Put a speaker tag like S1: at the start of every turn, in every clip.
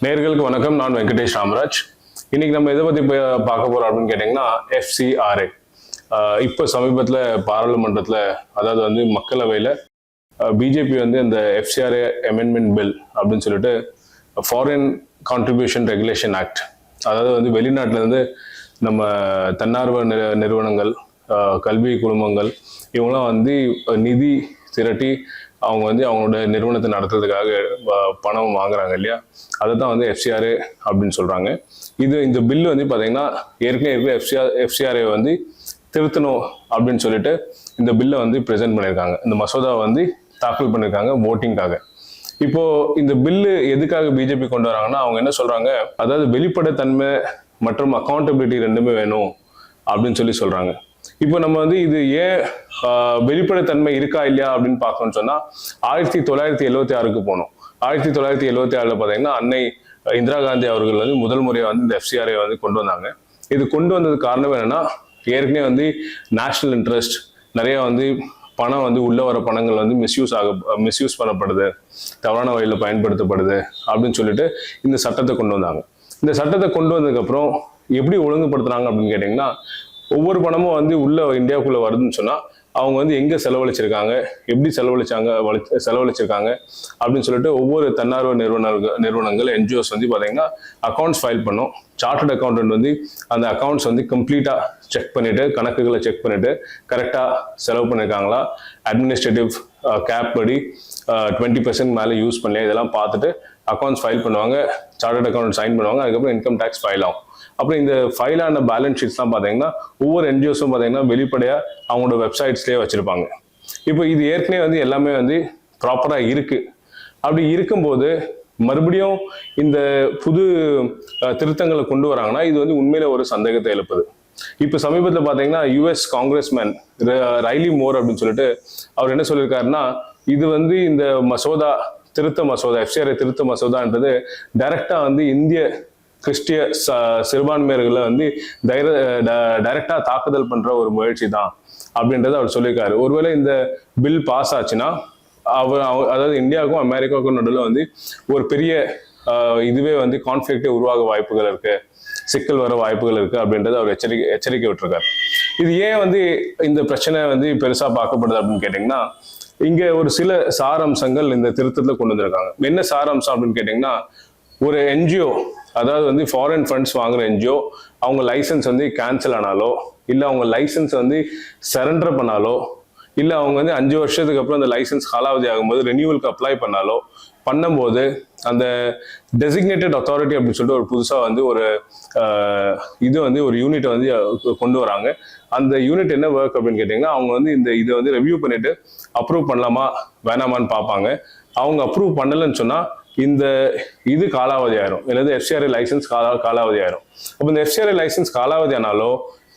S1: நேயர்களுக்கு வணக்கம். நான் வெங்கடேஷ் ராமராஜ். இன்னைக்கு நம்ம எதை பத்தி பார்க்க போறோம் அப்படின்னு கேட்டீங்கன்னா FCRA. இப்போ சமீபத்தில் பாராளுமன்றத்தில், அதாவது வந்து மக்களவையில் பிஜேபி வந்து இந்த FCRA அமெண்ட்மெண்ட் பில் அப்படின்னு சொல்லிட்டு ஃபாரின் கான்ட்ரிபியூஷன் ரெகுலேஷன் ஆக்ட், அதாவது வந்து வெளிநாட்டில இருந்து நம்ம தன்னார்வ நிறுவனங்கள், கல்வி குழுமங்கள் இவங்களாம் வந்து நிதி திரட்டி அவங்க வந்து அவங்களோட நிறுவனத்தை நடத்துறதுக்காக பணம் வாங்குறாங்க இல்லையா, அதை தான் வந்து FCRA அப்படின்னு சொல்றாங்க. இந்த பில்லு வந்து பார்த்தீங்கன்னா ஏற்கனவே FCRA வந்து திருத்தணும் அப்படின்னு சொல்லிட்டு இந்த பில்லை வந்து ப்ரெசென்ட் பண்ணியிருக்காங்க. இந்த மசோதாவை வந்து தாக்கல் பண்ணியிருக்காங்க ஓட்டிங்காக. இப்போ இந்த பில்லு எதுக்காக பிஜேபி கொண்டு வராங்கன்னா, அவங்க என்ன சொல்றாங்க, அதாவது வெளிப்படைத்தன்மை மற்றும் அக்கௌண்டபிலிட்டி ரெண்டுமே வேணும் அப்படின்னு சொல்றாங்க. இப்போ நம்ம வந்து இது ஏன் வெளிப்படைத்தன்மை இருக்கா இல்லையா அப்படின்னு பார்க்கணும்னு சொன்னா 1976க்கு போனோம். 1976ல பார்த்தீங்கன்னா அன்னை இந்திரா காந்தி அவர்கள் வந்து முதல் முறையாக வந்து இந்த FCRA வந்து கொண்டு வந்தாங்க. இது கொண்டு வந்தது காரணம் என்னன்னா, ஏற்கனவே வந்து நேஷனல் இன்ட்ரெஸ்ட் நிறைய வந்து பணம் வந்து உள்ள வர பணங்கள் வந்து மிஸ்யூஸ் பண்ணப்படுது, தவறான வழியில் பயன்படுத்தப்படுது அப்படின்னு சொல்லிட்டு இந்த சட்டத்தை கொண்டு வந்தாங்க. இந்த சட்டத்தை கொண்டு வந்ததுக்கு அப்புறம் எப்படி ஒழுங்குபடுத்துறாங்க அப்படின்னு கேட்டீங்கன்னா, ஒவ்வொரு பணமும் வந்து உள்ள இந்தியாவுக்குள்ள வருதுன்னு சொன்னா அவங்க வந்து எங்க செலவழிச்சிருக்காங்க, எப்படி செலவழிச்சிருக்காங்க அப்படின்னு சொல்லிட்டு ஒவ்வொரு தன்னார்வ நிறுவனங்கள் NGOs வந்து பாத்தீங்கன்னா அக்கௌண்ட்ஸ் ஃபைல் பண்ணும். சார்ட்டர்ட் அக்கௌண்டன்ட் வந்து அந்த அக்கௌண்ட்ஸ் வந்து கம்ப்ளீட்டா செக் பண்ணிட்டு, கணக்குகளை செக் பண்ணிட்டு கரெக்டா செலவு பண்ணிருக்காங்களா, அட்மினிஸ்ட்ரேட்டிவ் கேப் படி 20% மேலே யூஸ் பண்ணல, இதெல்லாம் பார்த்துட்டு அக்கௌண்ட்ஸ் ஃபைல் பண்ணுவாங்க, சார்ட்டர்ட் அக்கௌண்ட் சைன் பண்ணுவாங்க, அதுக்கப்புறம் இன்கம் டேக்ஸ் ஃபைல் ஆகும். அப்புறம் இந்த ஃபைலான பேலன்ஸ் ஷீட்ஸ்லாம் பார்த்தீங்கன்னா ஒவ்வொரு NGOஸும் பார்த்தீங்கன்னா வெளிப்படையாக அவங்களோட வெப்சைட்ஸ்லேயே வச்சிருப்பாங்க. இப்போ இது ஏற்கனவே வந்து எல்லாமே வந்து ப்ராப்பராக இருக்கு. அப்படி இருக்கும்போது மறுபடியும் இந்த புது திருத்தங்களை கொண்டு வராங்கன்னா இது வந்து உண்மையில ஒரு சந்தேகத்தை எழுப்புது. இப்போ சமீபத்தில் பார்த்தீங்கன்னா US காங்கிரஸ்மேன் ரைலி மோர் அப்படின்னு சொல்லிட்டு அவர் என்ன சொல்லியிருக்காருன்னா, இது வந்து இந்த திருத்த மசோதா FCRA திருத்த மசோதான்றது டைரக்டா வந்து இந்திய கிறிஸ்டிய சிறுபான்மையர்களை வந்து டைரக்டா தாக்குதல் பண்ற ஒரு முயற்சி தான் அப்படின்றத அவர் சொல்லியிருக்காரு. ஒருவேளை இந்த பில் பாஸ் ஆச்சுன்னா அதாவது இந்தியாவுக்கும் அமெரிக்காவுக்கும் நடுவில் வந்து ஒரு பெரிய இதுவே வந்து கான்ஃபிளிக்டே உருவாக வாய்ப்புகள் இருக்கு, சிக்கல் வர வாய்ப்புகள் இருக்கு அப்படின்றத அவர் எச்சரிக்கை விட்டுருக்காரு. இது ஏன் வந்து இந்த பிரச்சனை வந்து பெருசா பார்க்கப்படுது அப்படின்னு கேட்டீங்கன்னா, இங்க ஒரு சில சாரம்சங்கள் இந்த திருத்தத்துல கொண்டு வந்திருக்காங்க. என்ன சாரம்சம் அப்படின்னு கேட்டீங்கன்னா, ஒரு NGO, அதாவது வந்து ஃபாரின் ஃபண்ட்ஸ் வாங்குற NGO, அவங்க லைசன்ஸ் வந்து கேன்சல் ஆனாலோ, இல்லை அவங்க லைசன்ஸ் வந்து சரண்டர் பண்ணாலோ, இல்லை அவங்க வந்து 5 வருஷத்துக்கு அப்புறம் அந்த லைசன்ஸ் காலாவதி ஆகும்போது ரெனியூவலுக்கு அப்ளை பண்ணும்போது அந்த டெசிக்னேட்டட் அத்தாரிட்டி அப்படின்னு சொல்லிட்டு ஒரு புதுசாக வந்து ஒரு யூனிட்டை வந்து கொண்டு வராங்க. அந்த யூனிட் என்ன ஒர்க் அப்படின்னு கேட்டிங்கன்னா, அவங்க வந்து இதை வந்து ரிவ்யூ பண்ணிட்டு அப்ரூவ் பண்ணலாமா வேணாமான்னு பார்ப்பாங்க. அவங்க அப்ரூவ் பண்ணலன்னு சொன்னா இது காலாவதி ஆயிரும், அல்லது FCRA லைசன்ஸ் காலாவதி ஆயிரும். அப்போ இந்த FCRA லைசன்ஸ் காலாவதி ஆனாலோ,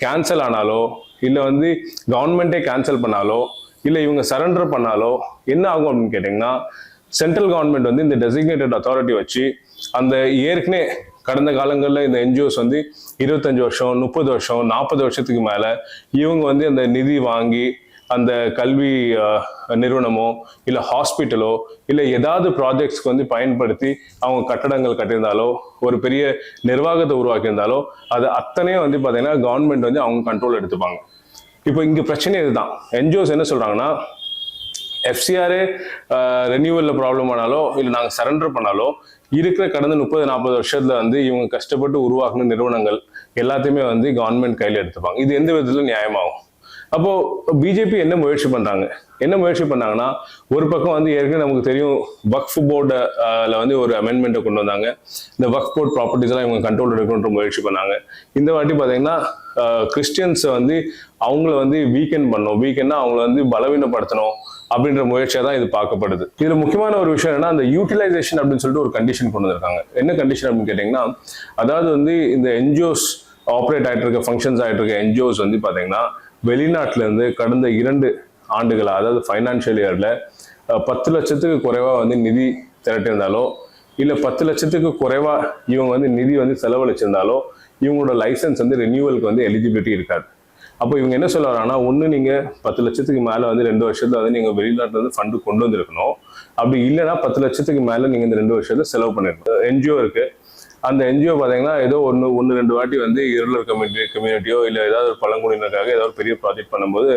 S1: கேன்சல் ஆனாலோ, இல்லை வந்து கவர்மெண்டே கேன்சல் பண்ணாலோ, இல்லை இவங்க சரண்டர் பண்ணாலோ என்ன ஆகும் அப்படின்னு கேட்டிங்கன்னா, சென்ட்ரல் கவர்மெண்ட் வந்து இந்த டெசிக்னேட்டட் அத்தாரிட்டி வச்சு அந்த ஏற்கனவே கடந்த காலங்களில் இந்த NGOs வந்து 25 வருஷம், 30 வருஷம், 40 வருஷத்துக்கு மேல இவங்க வந்து அந்த நிதி வாங்கி அந்த கல்வி நிறுவனமோ இல்லை ஹாஸ்பிட்டலோ இல்லை ஏதாவது ப்ராஜெக்ட்ஸ்க்கு வந்து பயன்படுத்தி அவங்க கட்டடங்கள் கட்டியிருந்தாலோ, ஒரு பெரிய நிர்வாகத்தை உருவாக்கியிருந்தாலோ, அது அத்தனையும் வந்து பார்த்தீங்கன்னா கவர்மெண்ட் வந்து அவங்க கண்ட்ரோல் எடுத்துப்பாங்க. இப்போ இங்கே பிரச்சனை இதுதான். NGOs என்ன சொல்றாங்கன்னா, FCRA ரெனியூவலில் ப்ராப்ளம் ஆனாலோ, இல்லை நாங்கள் சரண்டர் பண்ணாலோ, இருக்கிற கடந்த 30-40 வருஷத்துல வந்து இவங்க கஷ்டப்பட்டு உருவாக்குன நிறுவனங்கள் எல்லாத்தையுமே வந்து கவர்மெண்ட் கையில் எடுத்துப்பாங்க. இது எந்த விதத்துல நியாயமாகும்? அப்போ பிஜேபி என்ன முயற்சி பண்ணாங்கன்னா, ஒரு பக்கம் வந்து ஏற்கனவே நமக்கு தெரியும் வக்ஃப் போர்டுல வந்து ஒரு அமெண்ட்மெண்ட்டை கொண்டு வந்தாங்க. இந்த வக்ஃப் போர்ட் ப்ராப்பர்ட்டிஸ் எல்லாம் இவங்க கண்ட்ரோல் எடுக்கணுன்ற முயற்சி பண்ணாங்க. இந்த வாட்டி பார்த்தீங்கன்னா கிறிஸ்டியன்ஸை வந்து அவங்கள வந்து வீக்கெண்ட்னா அவங்கள வந்து பலவீனப்படுத்தணும் அப்படின்ற முயற்சியாக தான் இது பார்க்கப்படுது. இதுல முக்கியமான ஒரு விஷயம் என்னன்னா, அந்த யூட்டிலைசேஷன் அப்படின்னு சொல்லிட்டு ஒரு கண்டிஷன் கொண்டு வந்திருக்காங்க. என்ன கண்டிஷன் அப்படின்னு கேட்டீங்கன்னா, அதாவது வந்து இந்த NGOs ஆப்ரேட் ஆகிட்டு இருக்க, ஃபங்க்ஷன்ஸ் ஆகிட்டு இருக்க NGOs வந்து பார்த்தீங்கன்னா வெளிநாட்டுல இருந்து கடந்த 2 ஆண்டுகளா, அதாவது ஃபைனான்சியல் இயர்ல 10 லட்சத்துக்கு குறைவா வந்து நிதி திரட்டியிருந்தாலோ, இல்லை 10 லட்சத்துக்கு குறைவா இவங்க வந்து நிதி வந்து செலவழிச்சிருந்தாலோ, இவங்களோட லைசன்ஸ் வந்து ரெனியூவலுக்கு வந்து எலிஜிபிலிட்டி இருக்காது. அப்போ இவங்க என்ன சொல்ல வராங்கன்னா, ஒன்று நீங்கள் 10 லட்சத்துக்கு மேலே வந்து 2 வருஷத்துல வந்து நீங்கள் வெளிநாட்டில் இருந்து ஃபண்டு கொண்டு வந்திருக்கணும். அப்படி இல்லைன்னா 10 லட்சத்துக்கு மேலே நீங்கள் இந்த 2 வருஷத்துல செலவு பண்ணிருக்கணும். என்ஜிஓ இருக்கு, அந்த என்ஜிஓ பார்த்தீங்கன்னா ஏதோ ஒன்று 2 வாட்டி வந்து இருளர் கம்யூனிட்டியோ இல்லை ஏதாவது ஒரு பழங்குடியினருக்காக ஏதாவது ஒரு பெரிய ப்ராஜெக்ட் பண்ணும்போது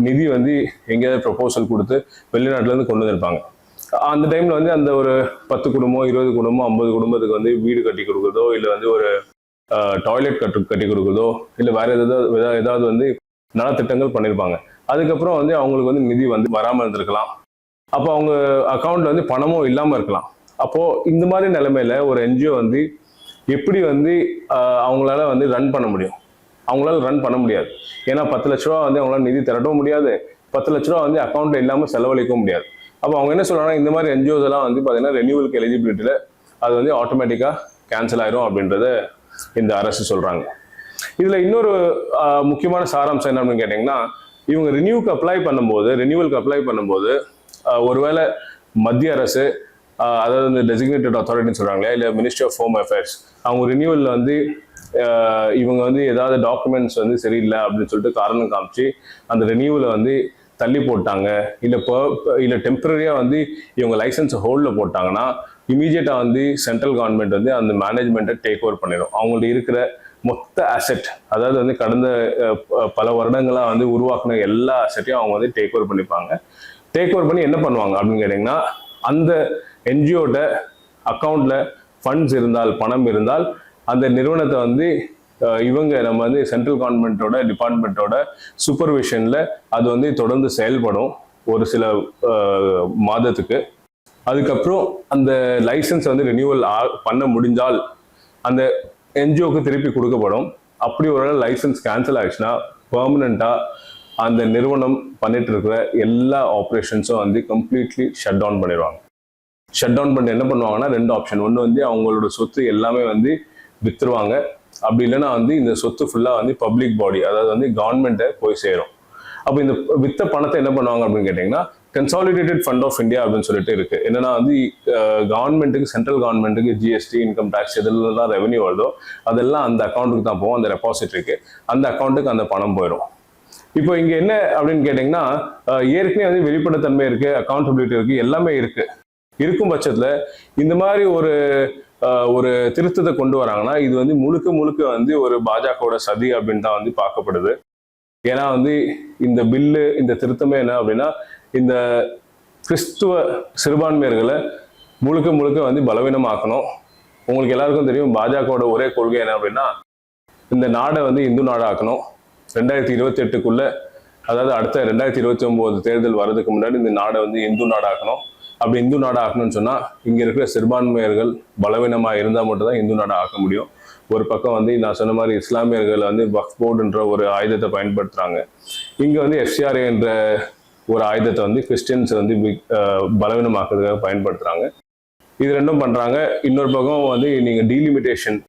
S1: நிதி வந்து எங்கேயாவது ப்ரொபோசல் கொடுத்து வெளிநாட்டிலேருந்து கொண்டு வந்திருப்பாங்க. அந்த டைமில் வந்து அந்த ஒரு 10 குடும்பம் 20 குடும்பம் 50 குடும்பத்துக்கு வந்து வீடு கட்டி கொடுக்குறதோ இல்லை வந்து ஒரு டாய்லெட் கட்டி கொடுக்குறதோ இல்லை வேற ஏதாவது வந்து நலத்திட்டங்கள் பண்ணியிருப்பாங்க. அதுக்கப்புறம் வந்து அவங்களுக்கு வந்து நிதி வந்து வராமல் இருந்திருக்கலாம். அப்போ அவங்க அக்கௌண்ட்ல வந்து பணமும் இல்லாமல் இருக்கலாம். அப்போ இந்த மாதிரி நிலைமையில ஒரு என்ஜிஓ வந்து எப்படி வந்து அவங்களால வந்து ரன் பண்ண முடியும்? அவங்களால ரன் பண்ண முடியாது. ஏன்னா 10 லட்ச ரூபா வந்து அவங்களால நிதி திரட்டவும் முடியாது, 10 லட்ச ரூபா வந்து அக்கௌண்ட்ல இல்லாமல் செலவழிக்கவும் முடியாது. அப்போ அவங்க என்ன சொல்றாங்கன்னா, இந்த மாதிரி என்ஜிஓஸ் எல்லாம் வந்து பார்த்தீங்கன்னா ரெனியூவலுக்கு எலிஜிபிலிட்டியில அது வந்து ஆட்டோமேட்டிக்கா கேன்சல் ஆயிரும் அப்படின்றத இந்த அரசு சொல்றாங்க. இதுல இன்னொரு முக்கியமான சாராம்சம் என்ன அப்படின்னு கேட்டீங்கன்னா, இவங்க ரெனியூவலுக்கு அப்ளை பண்ணும்போது ஒருவேளை மத்திய அரசு அதாவது இந்த டெசிக்னேட்டட் அத்தாரிட்டின்னு சொல்றாங்களே இல்லை மினிஸ்ட்ரி ஆஃப் ஹோம் அஃபேர்ஸ் அவங்க ரினியூவல்ல வந்து இவங்க வந்து ஏதாவது டாக்குமெண்ட்ஸ் வந்து சரியில்லை அப்படின்னு சொல்லிட்டு காரணம் காமிச்சு அந்த ரெனியூவலை வந்து தள்ளி போட்டாங்க, இல்லை டெம்பரரியா வந்து இவங்க லைசன்ஸ் ஹோல்டில் போட்டாங்கன்னா இமீடியட்டா வந்து சென்ட்ரல் கவர்மெண்ட் வந்து அந்த மேனேஜ்மெண்ட்டை டேக் ஓவர் பண்ணிடும். அவங்கள்ட்ட இருக்கிற மொத்த அசெட், அதாவது வந்து கடந்த பல வருடங்களா வந்து உருவாக்குன எல்லா அசெட்டையும் அவங்க வந்து டேக் ஓவர் பண்ணிப்பாங்க. டேக் ஓவர் பண்ணி என்ன பண்ணுவாங்க அப்படின்னு கேட்டீங்கன்னா, அந்த என்ஜிஓட அக்கௌண்ட்ல ஃபண்ட்ஸ் இருந்தால், பணம் இருந்தால் அந்த நிறுவனத்தை வந்து இவங்க நம்ம வந்து சென்ட்ரல் கவர்மெண்டோட டிபார்ட்மெண்ட்டோட சூப்பர்விஷன்ல அது வந்து தொடர்ந்து செயல்படும் ஒரு சில மாதத்துக்கு. அதுக்கப்புறம் அந்த லைசன்ஸ் வந்து ரினியூவல் பண்ண முடிஞ்சால் அந்த என்ஜிஓக்கு திருப்பி கொடுக்கப்படும். அப்படி ஒரு லைசன்ஸ் கேன்சல் ஆயிடுச்சுன்னா பெர்மனண்டா அந்த நிறுவனம் பண்ணிட்டு இருக்கிற எல்லா ஆப்ரேஷன்ஸும் வந்து கம்ப்ளீட்லி ஷட் டவுன் பண்ணிடுவாங்க. ஷட் டவுன் பண்ணி என்ன பண்ணுவாங்கன்னா, 2 ஆப்ஷன். ஒன்று வந்து அவங்களோட சொத்து எல்லாமே வந்து வித்துருவாங்க, அப்படி இல்லைன்னா வந்து இந்த சொத்து ஃபுல்லா வந்து பப்ளிக் பாடி, அதாவது வந்து கவர்மெண்ட்டை போய் சேரும். அப்போ இந்த வித்த பணத்தை என்ன பண்ணுவாங்க அப்படின்னு கேட்டீங்கன்னா, கன்சாலிடேட்டட் ஃபண்ட் ஆஃப் இந்தியா அப்படின்னு சொல்லிட்டு இருக்கு. என்னன்னா வந்து கவர்மெண்ட்டுக்கு, சென்ட்ரல் கவர்மெண்ட்டுக்கு ஜிஎஸ்டி, இன்கம் டேக்ஸ் எதுலாம் ரெவன்யூ வருதோ அதெல்லாம் அந்த அக்கௌண்ட்டுக்கு தான் போகும், அந்த ரெபாசிட்டரிக்கு. அந்த அக்கௌண்ட்டுக்கு அந்த பணம் போயிடும். இப்போ இங்க என்ன அப்படின்னு கேட்டீங்கன்னா, ஏற்கனவே வந்து வெளிப்படைத்தன்மை இருக்கு, அக்கௌண்டபிலிட்டி இருக்கு, எல்லாமே இருக்கும் பட்சத்துல இந்த மாதிரி ஒரு திருத்தத்தை கொண்டு வராங்கன்னா இது வந்து முழுக்க வந்து ஒரு பாஜகவோட சதி அப்படின்னு தான் வந்து பார்க்கப்படுது. ஏன்னா வந்து இந்த பில்லு, இந்த திருத்தமே என்ன அப்படின்னா, இந்த கிறிஸ்துவ சிறுபான்மையர்களை முழுக்க வந்து பலவீனமாக்கணும். உங்களுக்கு எல்லாருக்கும் தெரியும் பாஜகவோட ஒரே கொள்கை என்ன அப்படின்னா, இந்த நாடை வந்து இந்து நாடாக்கணும். 2028க்குள்ள, அதாவது அடுத்த 2029 தேர்தல் வர்றதுக்கு முன்னாடி இந்த நாடை வந்து இந்து நாடாக்கணும். அப்படி இந்து நாடா ஆக்கணும்னு சொன்னா இங்க இருக்கிற சிறுபான்மையர்கள் பலவீனமா இருந்தா மட்டும் தான் இந்து நாடா ஆக்க முடியும். ஒரு பக்கம் வந்து நான் சொன்ன மாதிரி இஸ்லாமியர்கள் வந்து வக்ஃப் போர்டுன்ற ஒரு ஆயுதத்தை பயன்படுத்துறாங்க. இங்க வந்து எஃப்சிஆர்ஏ என்ற ஒரு ஆயுதத்தை வந்து கிறிஸ்டியன்ஸ் வந்து பலவீனமாக்குறதுக்காக பயன்படுத்துறாங்க. இது ரெண்டும் பண்றாங்க. இன்னொரு பக்கம் வந்து நீங்க டீலிமிட்டேஷன்,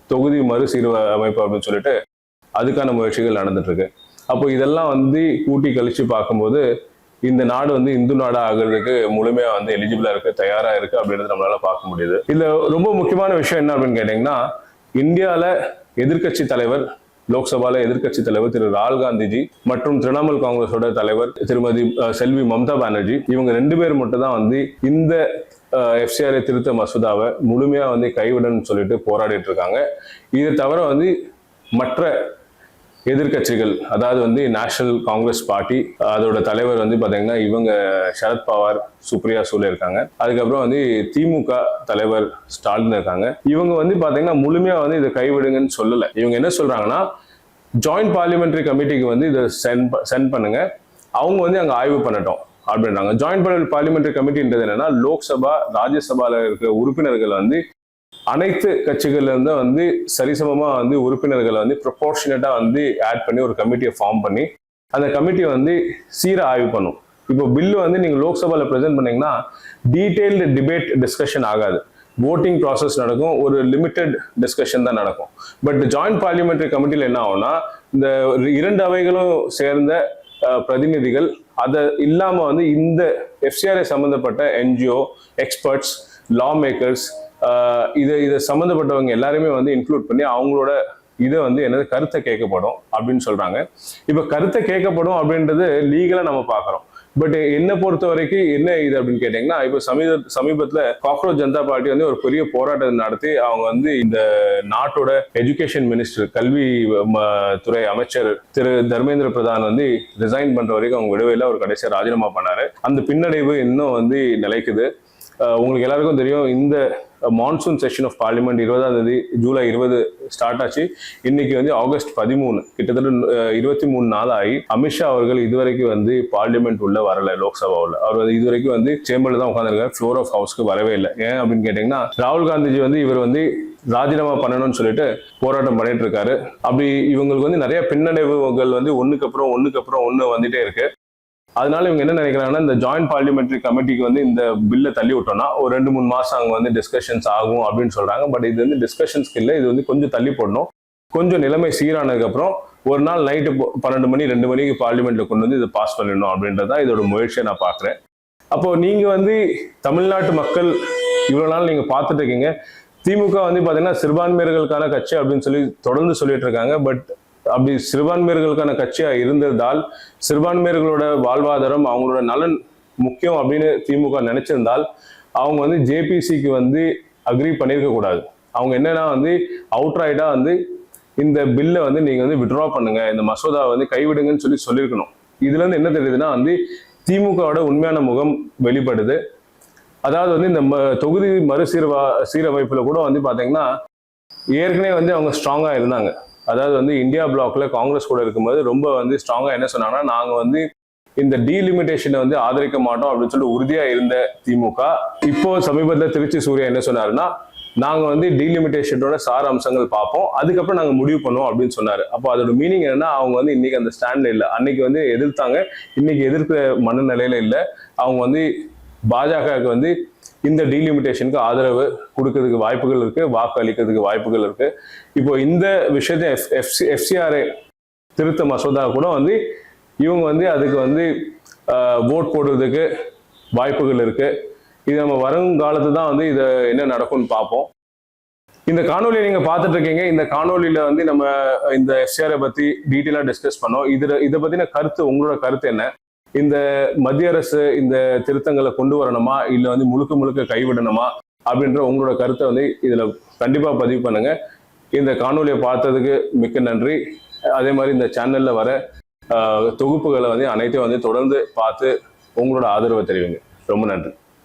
S1: தொகுதி மறுசீரமைப்பு அப்படின்னு சொல்லிட்டு அதுக்கான முயற்சிகள் நடந்துட்டு இருக்கு. அப்போ இதெல்லாம் வந்து கூட்டி கழிச்சு பார்க்கும்போது இந்த நாடு வந்து இந்து நாடா ஆகிறதுக்கு முழுமையா வந்து எலிஜிபிளா இருக்கு, தயாரா இருக்கு அப்படின்றது நம்மளால பார்க்க முடியுது. இதுல ரொம்ப முக்கியமான விஷயம் என்ன அப்படின்னு கேட்டீங்கன்னா, இந்தியால எதிர்கட்சி தலைவர், லோக்சபால எதிர்கட்சி தலைவர் திரு ராகுல் காந்திஜி மற்றும் திரிணாமுல் காங்கிரஸோட தலைவர் திருமதி செல்வி மம்தா பானர்ஜி, இவங்க 2 பேர் மட்டும் தான் வந்து இந்த எஃப்சிஆர்ஏ திருத்த மசோதாவை முழுமையா வந்து கைவிடணும்னு சொல்லிட்டு போராடிட்டு இருக்காங்க. இதை தவிர வந்து மற்ற எதிர்கட்சிகள், அதாவது வந்து நேஷனல் காங்கிரஸ் பார்ட்டி, அதோட தலைவர் வந்து பாத்தீங்கன்னா இவங்க சரத்பவார், சுப்ரியா சூலே இருக்காங்க. அதுக்கப்புறம் வந்து திமுக தலைவர் ஸ்டாலின் இருக்காங்க. இவங்க வந்து பாத்தீங்கன்னா முழுமையா வந்து இதை கைவிடுங்கன்னு சொல்லல. இவங்க என்ன சொல்றாங்கன்னா, ஜாயிண்ட் பார்லிமெண்டரி கமிட்டிக்கு வந்து இதை சென்ட் பண்ணுங்க, அவங்க வந்து அங்க ஆய்வு பண்ணட்டும் அப்படின்றாங்க. ஜாயிண்ட் பார்லிமெண்டரி கமிட்டின்றது என்னன்னா, லோக்சபா, ராஜ்யசபால இருக்கிற உறுப்பினர்கள் வந்து அனைத்து கட்சிகள்ல இருந்து வந்து சரிசமமா வந்து உறுப்பினர்களை வந்து ப்ரொபோர்ஷனேட்டா வந்து ஆட் பண்ணி ஒரு கமிட்டியை ஃபார்ம் பண்ணி அந்த கமிட்டி வந்து சீரா ஆய்வு பண்ணும். இப்போ பில்லு வந்து நீங்க லோக்சபால பிரசென்ட் பண்ணீங்கன்னா டீடைல்டு டிபேட் டிஸ்கஷன் ஆகாது, voting ப்ராசஸ் நடக்கும், ஒரு லிமிட்டெட் டிஸ்கஷன் தான் நடக்கும். பட் ஜாயிண்ட் பார்லிமெண்டரி கமிட்டியில் என்ன ஆகும்னா, இந்த 2 அவைகளும் சேர்ந்த பிரதிநிதிகள், அதை இல்லாம வந்து இந்த எஃப்சிஆர்ஏ சம்பந்தப்பட்ட என்ஜிஓ, எக்ஸ்பர்ட்ஸ், லா மேக்கர்ஸ், இதை சம்மந்தப்பட்டவங்க எல்லாருமே வந்து இன்க்ளூட் பண்ணி அவங்களோட இதை வந்து என்னது கருத்தை கேட்கப்படும் அப்படின்னு சொல்றாங்க. இப்ப கருத்தை கேட்கப்படும் அப்படின்றது லீகலா நம்ம பாக்குறோம். பட் என்னை பொறுத்த வரைக்கும் என்ன இது அப்படின்னு கேட்டீங்கன்னா, இப்போ சமீபத்துல காக்ரோச் ஜனதா பார்ட்டி வந்து ஒரு பெரிய போராட்டம் நடத்தி அவங்க வந்து இந்த நாட்டோட எஜுகேஷன் மினிஸ்டர், கல்வி துறை அமைச்சர் திரு தர்மேந்திர பிரதான் வந்து ரிசைன் பண்ற வரைக்கும் அவங்க விடவே ஒரு கடைசியா ராஜினாமா பண்ணாரு. அந்த பின்னடைவு இன்னும் வந்து நிலைக்குது. உங்களுக்கு எல்லாருக்கும் தெரியும், இந்த மான்சூன் செஷன் ஆஃப் பார்லிமெண்ட் 20ஆம் தேதி ஜூலை 20 ஸ்டார்ட் ஆச்சு. இன்னைக்கு வந்து ஆகஸ்ட் 13, கிட்டத்தட்ட 23 நாள் ஆகி அமித்ஷா அவர்கள் இதுவரைக்கும் வந்து பார்லிமெண்ட் உள்ள வரல. லோக்சபா உள்ள அவர் வந்து இதுவரைக்கும் வந்து சேம்பர்ல தான் உட்காந்துருக்காரு, ஃப்ளோர் ஆஃப் ஹவுஸ்க்கு வரவே இல்லை. ஏன் அப்படின்னு கேட்டீங்கன்னா, ராகுல் காந்திஜி வந்து இவர் வந்து ராஜினாமா பண்ணணும்னு சொல்லிட்டு போராட்டம் பண்ணிட்டு இருக்காரு. அப்படி இவங்களுக்கு வந்து நிறைய பின்னடைவுகள் வந்து ஒண்ணுக்கு அப்புறம் ஒண்ணு வந்துட்டே இருக்கு. அதனால இவங்க என்ன நினைக்கிறாங்கன்னா, இந்த ஜாயிண்ட் பார்லிமெண்டரி கமிட்டிக்கு வந்து இந்த பில்லை தள்ளி விட்டோம்னா ஒரு 2-3 மாசம் அங்க வந்து டிஸ்கஷன்ஸ் ஆகும் அப்படின்னு சொல்றாங்க. பட் இது வந்து டிஸ்கஷன்ஸ்க்கு இல்லை, இது வந்து கொஞ்சம் தள்ளி போடணும். கொஞ்சம் நிலைமை சீரானதுக்கு அப்புறம் ஒரு நாள் நைட்டு 12 மணி 2 மணிக்கு பார்லிமெண்ட்ல கொண்டு வந்து இதை பாஸ் பண்ணிடணும் அப்படின்றதான் இதோட முயற்சியை நான் பாக்குறேன். அப்போ நீங்க வந்து தமிழ்நாட்டு மக்கள் இவ்வளவு நாள் நீங்க பார்த்துட்டு இருக்கீங்க, திமுக வந்து பாத்தீங்கன்னா சிறுபான்மையர்களுக்கான கட்சி அப்படின்னு சொல்லி தொடர்ந்து சொல்லிட்டு இருக்காங்க. பட் அப்படி சிறுபான்மையர்களுக்கான கட்சியா இருந்ததால், சிறுபான்மையர்களோட வாழ்வாதாரம் அவங்களோட நலன் முக்கியம் அப்படின்னு திமுக நினைச்சிருந்தால் அவங்க வந்து ஜேபிசிக்கு வந்து அக்ரி பண்ணியிருக்க கூடாது. அவங்க என்னன்னா வந்து அவுட்ரைட்டா வந்து இந்த பில்லை வந்து நீங்க வந்து வித்ட்ரா பண்ணுங்க, இந்த மசோதாவை வந்து கைவிடுங்கன்னு சொல்லியிருக்கணும். இதுல இருந்து என்ன தெரியுதுன்னா வந்து திமுகவோட உண்மையான முகம் வெளிப்படுது. அதாவது வந்து இந்த தொகுதி சீரமைப்புல கூட வந்து பாத்தீங்கன்னா ஏற்கனவே வந்து அவங்க ஸ்ட்ராங்கா இருந்தாங்க. அதாவது வந்து இந்தியா பிளாக்ல காங்கிரஸ் கூட இருக்கும்போது ரொம்ப வந்து ஸ்ட்ராங்கா என்ன சொன்னாங்கன்னா, நாங்க வந்து இந்த டீலிமிட்டேஷனை வந்து ஆதரிக்க மாட்டோம் அப்படின்னு சொல்லி உறுதியா இருந்த திமுக இப்போ சமீபத்தில் திருச்சி சூர்யா என்ன சொன்னாருன்னா, நாங்க வந்து டீலிமிட்டேஷனோட சார அம்சங்கள் பார்ப்போம், அதுக்கப்புறம் நாங்க முடிவு பண்ணுவோம் அப்படின்னு சொன்னாரு. அப்போ அதோட மீனிங் என்னன்னா, அவங்க வந்து இன்னைக்கு அந்த ஸ்டாண்ட்ல இல்லை. அன்னைக்கு வந்து எதிர்த்தாங்க, இன்னைக்கு எதிர்க்கிற மனநிலையில இல்லை. அவங்க வந்து பாஜகவுக்கு வந்து இந்த டீலிமிட்டேஷனுக்கு ஆதரவு கொடுக்கறதுக்கு வாய்ப்புகள் இருக்கு, வாக்கு அளிக்கிறதுக்கு வாய்ப்புகள் இருக்கு. இப்போ இந்த விஷயத்தை எஃப்சிஆர்ஏ திருத்த மசோதா கூட வந்து இவங்க வந்து அதுக்கு வந்து ஓட் போடுறதுக்கு வாய்ப்புகள் இருக்கு. இது நம்ம வருங்காலத்து தான் வந்து இதை என்ன நடக்கும்னு பார்ப்போம். இந்த காணொலியை நீங்க பார்த்துட்டு இருக்கீங்க. இந்த காணொலியில வந்து நம்ம இந்த எஃப்சிஆர்ஏ பத்தி டீட்டெயிலா டிஸ்கஸ் பண்ணோம். இதை பத்தின கருத்து, உங்களோட கருத்து என்ன? இந்த மத்திய அரசு இந்த திருத்தங்களை கொண்டு வரணுமா, இல்ல வந்து முழுக்க கைவிடணுமா அப்படின்ற உங்களோட கருத்தை வந்து இதுல கண்டிப்பா பதிவு பண்ணுங்க. இந்த காணொலியை பார்த்ததுக்கு மிக்க நன்றி. அதே மாதிரி இந்த சேனல்ல வர தொகுப்புகளை வந்து அனைத்தையும் வந்து தொடர்ந்து பார்த்து உங்களோட ஆதரவை தெரிவிங்க. ரொம்ப நன்றி.